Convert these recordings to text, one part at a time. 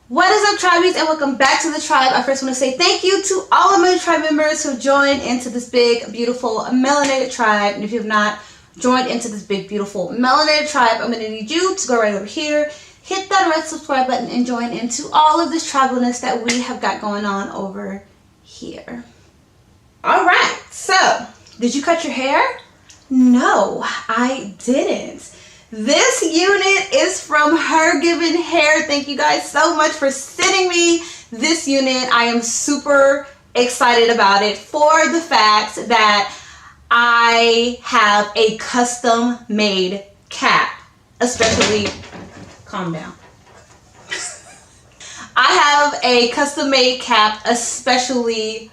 What is up, tribies, and welcome back to the tribe. I first want to say thank you to all of my tribe members who joined into this big, beautiful, melanated tribe. And if you have not joined into this big, beautiful, melanated tribe, I'm going to need you to go right over here, hit that red subscribe button, and join into all of this tribalness that we have got going on over here. All right, so did you cut your hair? No, I didn't. This unit is from HerGivenHair. Thank you guys so much for sending me this unit. I am super excited about it for the fact that I have a custom made cap, especially, calm down. I have a custom made cap especially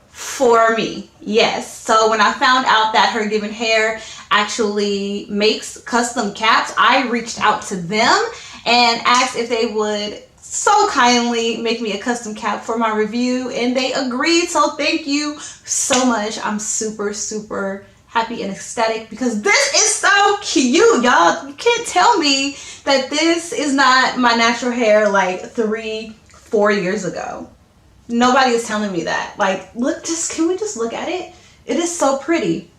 for me. Yes, so when I found out that HerGivenHair actually makes custom caps, I reached out to them and asked if they would so kindly make me a custom cap for my review, and they agreed. So thank you so much. I'm super happy and ecstatic because this is so cute, y'all. You can't tell me that this is not my natural hair like 3-4 years ago. Nobody is telling me that. Like, look, can we just look at it? It is so pretty.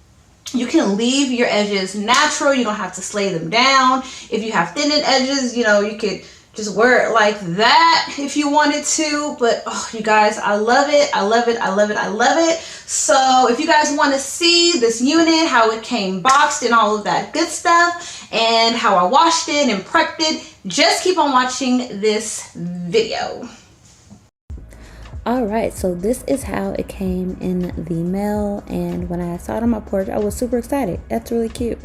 You can leave your edges natural. You don't have to slay them down. If you have thinning edges, you know, you could just wear it like that if you wanted to. But oh, you guys, I love it. I love it. I love it. I love it. So if you guys want to see this unit, how it came boxed and all of that good stuff, and how I washed it and prepped it, just keep on watching this video. Alright, so this is how it came in the mail, and when I saw it on my porch, I was super excited. That's really cute.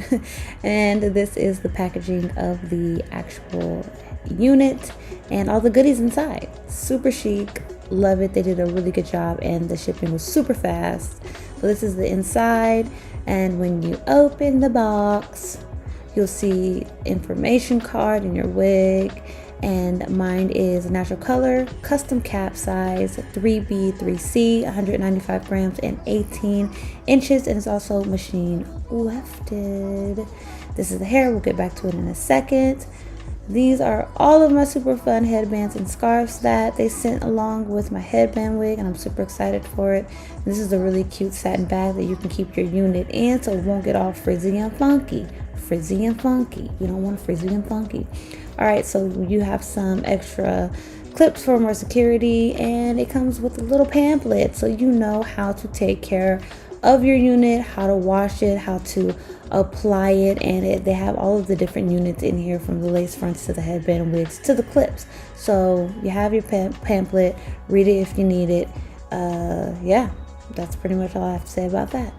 And this is the packaging of the actual unit and all the goodies inside. Super chic. Love it. They did a really good job, and the shipping was super fast. So this is the inside, and when you open the box, you'll see information card and your wig. And mine is natural color, custom cap size, 3B, 3C, 195 grams and 18 inches, and it's also machine wefted. This is the hair. We'll get back to it in a second. These are all of my super fun headbands and scarves that they sent along with my headband wig, and I'm super excited for it. This is a really cute satin bag that you can keep your unit in so it won't get all frizzy and funky. Frizzy and funky. You don't want frizzy and funky. Alright, so you have some extra clips for more security, and it comes with a little pamphlet so you know how to take care of your unit, how to wash it, how to apply it, and they have all of the different units in here, from the lace fronts to the headband wigs to the clips. So you have your pamphlet, read it if you need it. Yeah, that's pretty much all I have to say about that.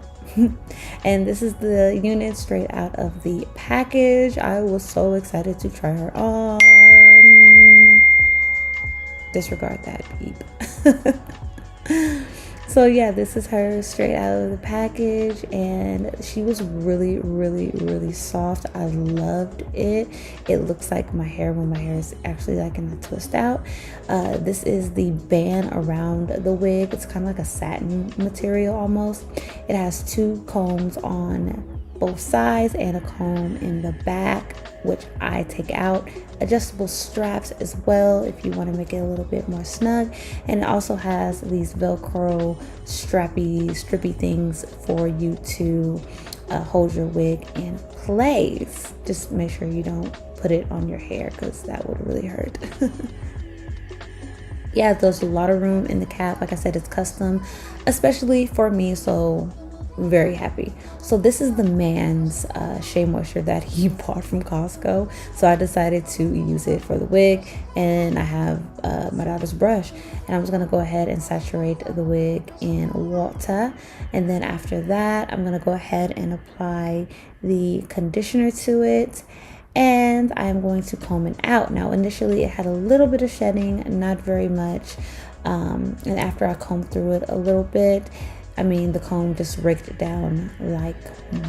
And this is the unit straight out of the package. I was so excited to try her on. Disregard that beep. So yeah, this is her straight out of the package, and she was really soft. I loved it. It looks like my hair when my hair is actually like in a twist out. This is the band around the wig. It's kind of like a satin material almost. It has 2 combs on both sides and a comb in the back, which I take out. Adjustable straps as well if you want to make it a little bit more snug, and it also has these velcro strippy things for you to hold your wig in place. Just make sure you don't put it on your hair because that would really hurt. Yeah, there's a lot of room in the cap. Like I said, it's custom especially for me, so very happy. So this is the man's shea moisture that he bought from Costco, so I decided to use it for the wig. And I have my daughter's brush, and I'm just gonna go ahead and saturate the wig in water, and then after that I'm gonna go ahead and apply the conditioner to it, and I'm going to comb it out. Now initially it had a little bit of shedding, not very much, and after I combed through it a little bit, I mean, the comb just raked it down like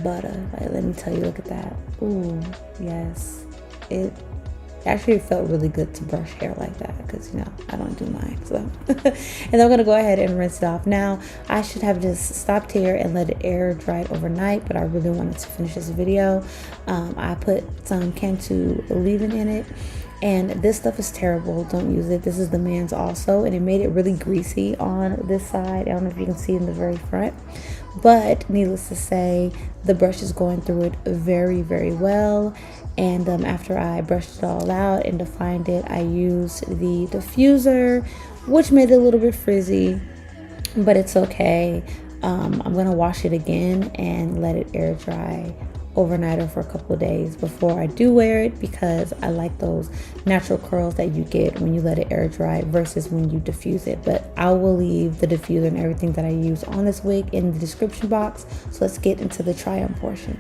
butter. Like, let me tell you, look at that. Ooh, yes. It actually felt really good to brush hair like that because, you know, I don't do mine. So and I'm gonna go ahead and rinse it off. Now I should have just stopped here and let it air dry overnight, but I really wanted to finish this video. I put some Cantu leave-in in it, and this stuff is terrible. Don't use it. This is the man's also, and it made it really greasy on this side. I don't know if you can see in the very front, but needless to say, the brush is going through it very, very well. And after I brushed it all out and defined it, I used the diffuser, which made it a little bit frizzy, but it's okay. I'm gonna wash it again and let it air dry overnight or for a couple of days before I do wear it, because I like those natural curls that you get when you let it air dry versus when you diffuse it. But I will leave the diffuser and everything that I use on this wig in the description box. So let's get into the try on portion.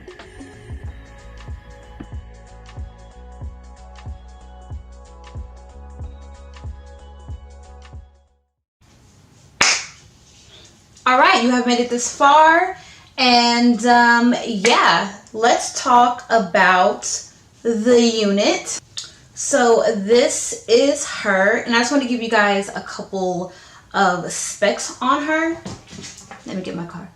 All right, you have made it this far, and yeah, let's talk about the unit. So this is her, and I just want to give you guys a couple of specs on her. Let me get my card.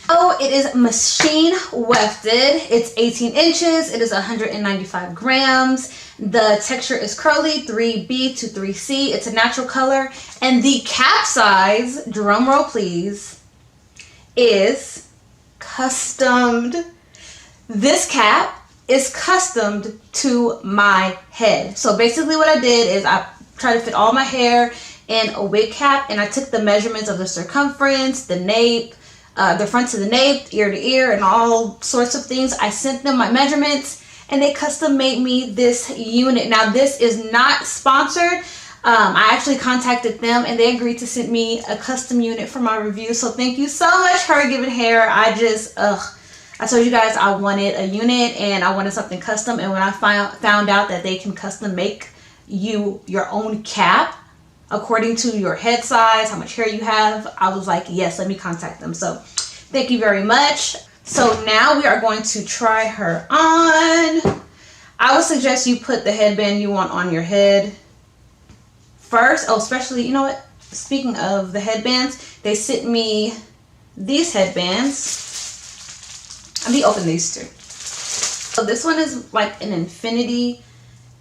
Oh, it is machine wefted. It's 18 inches. It is 195 grams. The texture is curly, 3B to 3C. It's a natural color. And the cap size, drum roll please, is customed. This cap is customed to my head. So basically what I did is I tried to fit all my hair in a wig cap, and I took the measurements of the circumference, the nape, the front to the nape, ear to ear, and all sorts of things. I sent them my measurements, and they custom made me this unit. Now this is not sponsored. I actually contacted them, and they agreed to send me a custom unit for my review. So thank you so much, HerGivenHair. I told you guys I wanted a unit and I wanted something custom, and when I found out that they can custom make you your own cap according to your head size, how much hair you have, I was like, yes, let me contact them. So thank you very much. So now we are going to try her on. I would suggest you put the headband you want on your head first. Oh, especially, you know what? Speaking of the headbands, they sent me these headbands. Let me open these two. So this one is like an infinity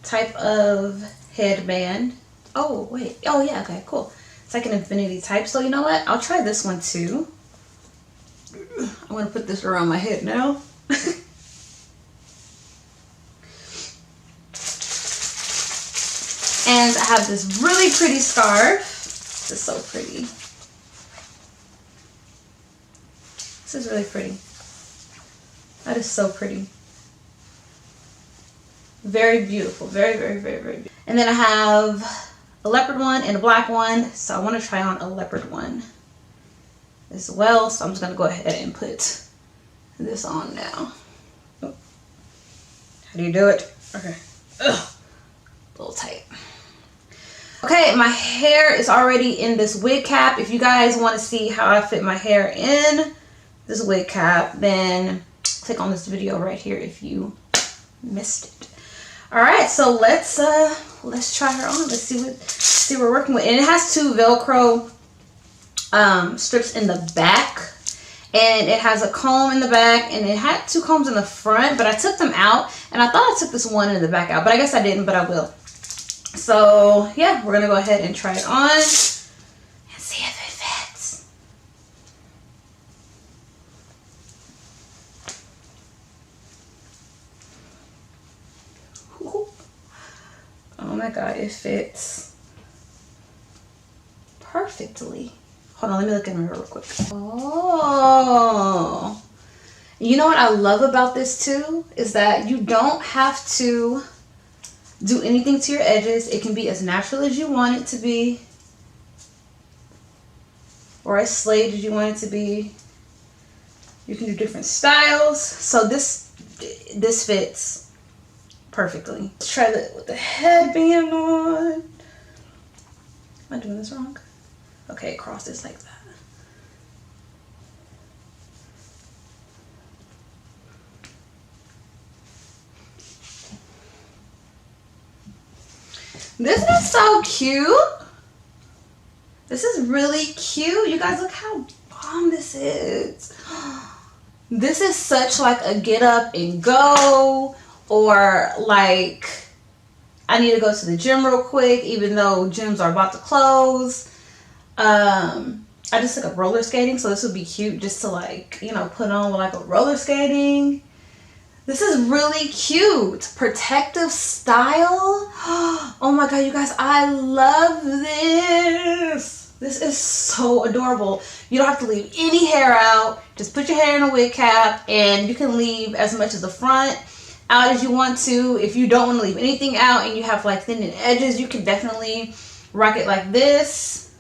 type of headband. Oh, wait. Oh, yeah. Okay, cool. It's like an infinity type. So you know what? I'll try this one too. I'm going to put this around my head now. And I have this really pretty scarf. This is so pretty. This is really pretty. That is so pretty. Very beautiful. Very, very, very, very beautiful. And then I have a leopard one and a black one. So I want to try on a leopard one as well. So I'm just going to go ahead and put this on now. Oh. How do you do it? Okay. Ugh. A little tight. Okay, my hair is already in this wig cap. If you guys want to see how I fit my hair in this wig cap, then click on this video right here if you missed it. All right, so let's try her on. Let's see what we're working with. And it has two Velcro strips in the back, and it has a comb in the back, and it had two combs in the front, but I took them out, and I thought I took this one in the back out, but I guess I didn't, but I will. So yeah, we're gonna go ahead and try it on and see if it fits. Ooh. Oh my god, it fits perfectly. Hold on, let me look in the mirror real quick. Oh, you know what I love about this too is that you don't have to do anything to your edges. It can be as natural as you want it to be, or as slayed as you want it to be. You can do different styles. So this fits perfectly. Let's try it with the headband on. Am I doing this wrong? Okay, cross this like that. This is so cute. This is really cute. You guys, look how bomb this is. This is such like a get up and go, or like I need to go to the gym real quick, even though gyms are about to close. I just took up roller skating, so this would be cute just to like, you know, put on with like a roller skating. This is really cute. Protective style. Oh my god, you guys, I love this. This is so adorable. You don't have to leave any hair out. Just put your hair in a wig cap, and you can leave as much of the front out as you want to. If you don't want to leave anything out and you have like thinning edges, you can definitely rock it like this.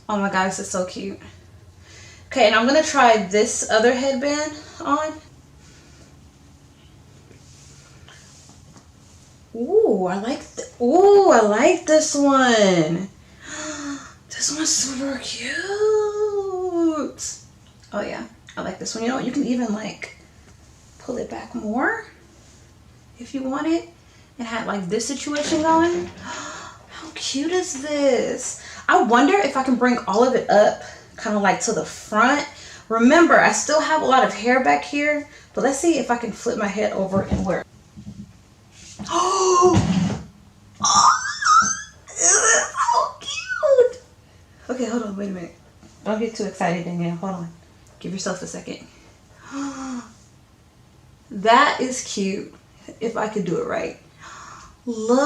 Oh my god, this is so cute. Okay, and I'm gonna try this other headband on. Ooh, I like this one. This one's super cute. Oh yeah, I like this one. You know what? You can even like pull it back more if you want it and have like this situation going. How cute is this? I wonder if I can bring all of it up kind of like to the front. Remember, I still have a lot of hair back here, but let's see if I can flip my head over and wear. Oh, this is so cute. Okay, hold on, wait a minute. Don't get too excited, Danielle. Hold on. Give yourself a second. That is cute. If I could do it right. Look.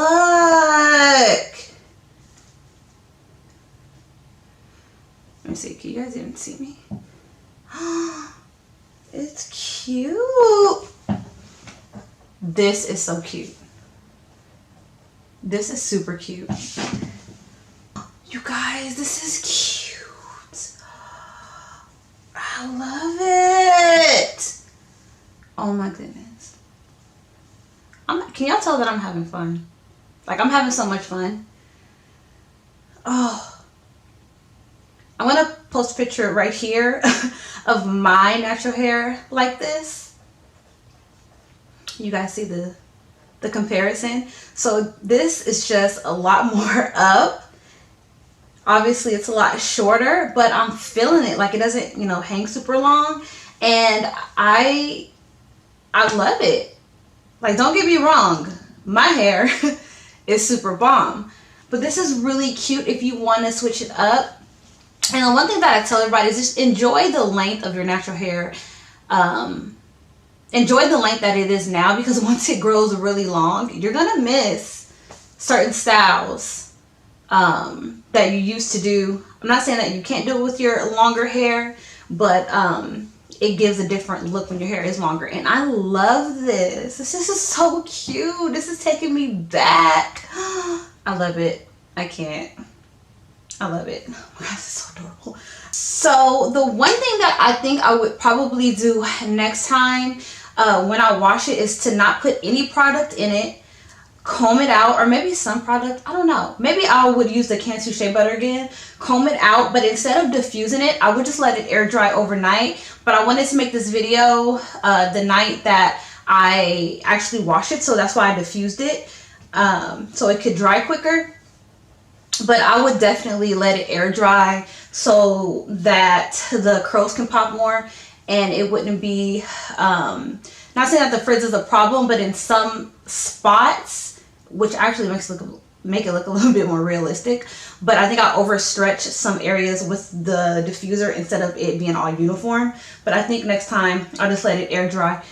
Let me see. Can you guys even see me? It's cute. This is so cute. This is super cute. You guys, this is cute. I love it. Oh my goodness. Can y'all tell that I'm having fun? Like, I'm having so much fun. Oh. I'm going to post a picture right here of my natural hair like this. You guys see the comparison? So this is just a lot more up. Obviously it's a lot shorter, but I'm feeling it. Like, it doesn't, you know, hang super long. And I love it. Like, don't get me wrong. My hair is super bomb. But this is really cute if you want to switch it up. And the one thing that I tell everybody is just enjoy the length of your natural hair. Enjoy the length that it is now, because once it grows really long, you're going to miss certain styles that you used to do. I'm not saying that you can't do it with your longer hair, but it gives a different look when your hair is longer. And I love this. This is so cute. This is taking me back. I love it. I can't. I love it. Oh my gosh, this is so adorable. So the one thing that I think I would probably do next time when I wash it is to not put any product in it, comb it out, or maybe some product, I don't know. Maybe I would use the Cantu Shea Butter again, comb it out, but instead of diffusing it, I would just let it air dry overnight. But I wanted to make this video the night that I actually wash it, so that's why I diffused it, so it could dry quicker. But I would definitely let it air dry so that the curls can pop more and it wouldn't be, not saying that the frizz is a problem, but in some spots, which actually make it look a little bit more realistic, but I think I overstretched some areas with the diffuser instead of it being all uniform. But I think next time I'll just let it air dry.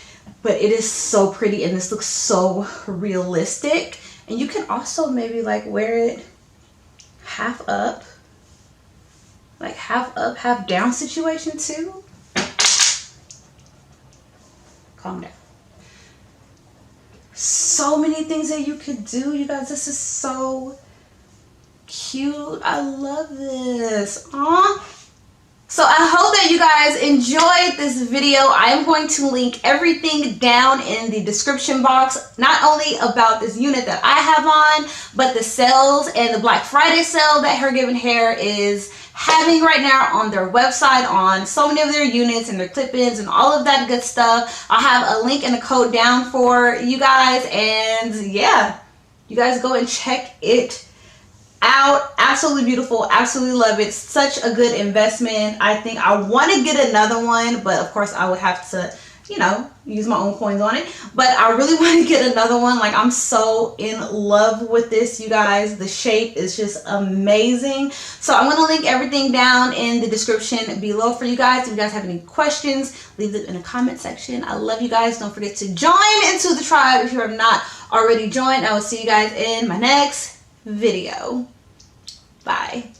But it is so pretty and this looks so realistic. And you can also maybe like wear it half up, like half up, half down situation too. Calm down. So many things that you could do, you guys. This is so cute. I love this. Aww. So I hope that you guys enjoyed this video. I am going to link everything down in the description box, not only about this unit that I have on, but the sales and the Black Friday sale that HerGivenHair is having right now on their website on so many of their units and their clip-ins and all of that good stuff. I'll have a link and a code down for you guys, and yeah, You guys go and check it out. Absolutely beautiful. Absolutely love it. Such a good investment. I think I want to get another one, but of course I would have to, you know, use my own coins on it. But I really want to get another one. Like, I'm so in love with this, you guys. The shape is just amazing. So I'm going to link everything down in the description below for you guys. If you guys have any questions, leave it in the comment section. I love you guys. Don't forget to join into the tribe if you have not already joined. I will see you guys in my next video. Bye.